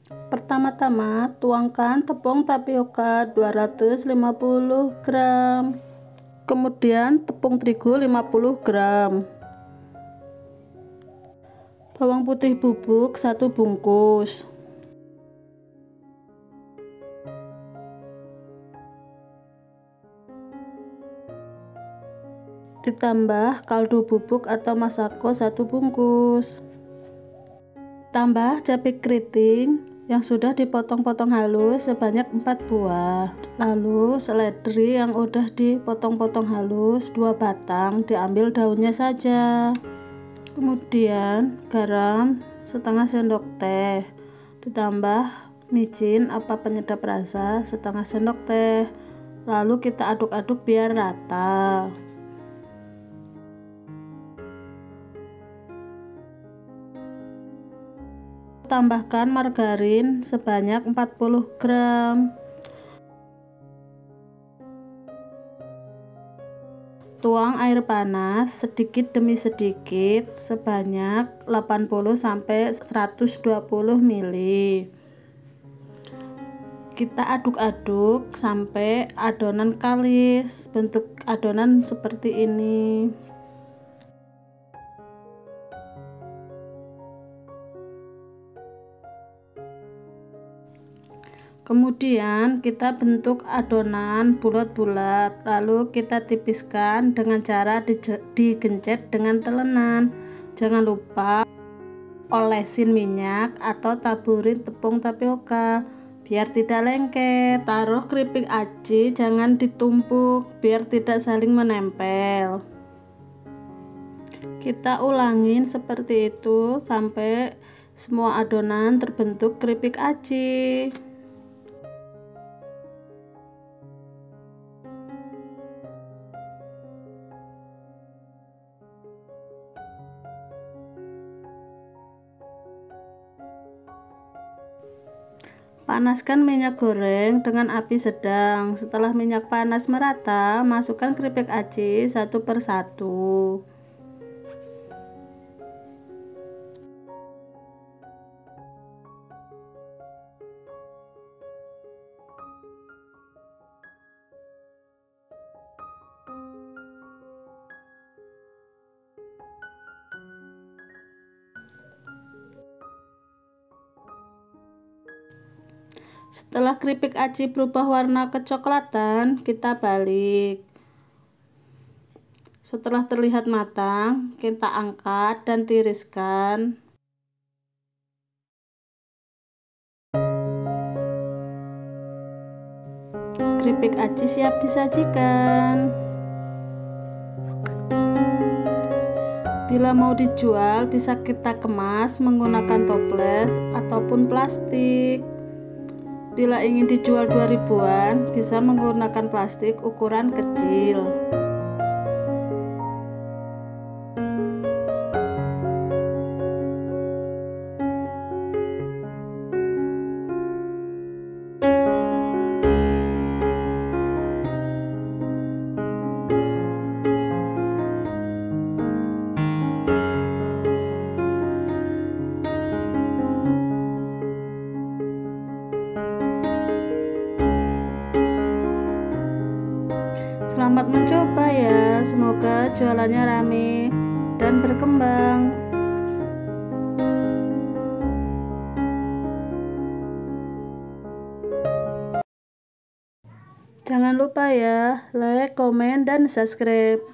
Pertama-tama tuangkan tepung tapioka 250 gram, kemudian tepung terigu 50 gram, bawang putih bubuk 1 bungkus, ditambah kaldu bubuk atau masako 1 bungkus, tambah cabai keriting yang sudah dipotong-potong halus sebanyak 4 buah, lalu seledri yang udah dipotong-potong halus 2 batang, diambil daunnya saja, kemudian garam setengah sendok teh, ditambah micin apa penyedap rasa setengah sendok teh, lalu kita aduk-aduk biar rata. Tambahkan margarin sebanyak 40 gram, tuang air panas sedikit demi sedikit sebanyak 80-120 ml. Kita aduk-aduk sampai adonan kalis, bentuk adonan seperti ini. Kemudian kita bentuk adonan bulat-bulat, lalu kita tipiskan dengan cara digencet dengan telenan. Jangan lupa olesin minyak atau taburin tepung tapioka biar tidak lengket. Taruh keripik aci, jangan ditumpuk biar tidak saling menempel. Kita ulangin seperti itu sampai semua adonan terbentuk keripik aci. Panaskan minyak goreng dengan api sedang. Setelah minyak panas merata, masukkan keripik aci satu persatu. Setelah keripik aci berubah warna kecoklatan, kita balik. Setelah terlihat matang, kita angkat dan tiriskan. Keripik aci siap disajikan. Bila mau dijual, bisa kita kemas menggunakan toples ataupun plastik. Bila ingin dijual 2000-an, bisa menggunakan plastik ukuran kecil. Selamat mencoba ya, semoga jualannya rame dan berkembang. Jangan lupa ya, like, komen, dan subscribe.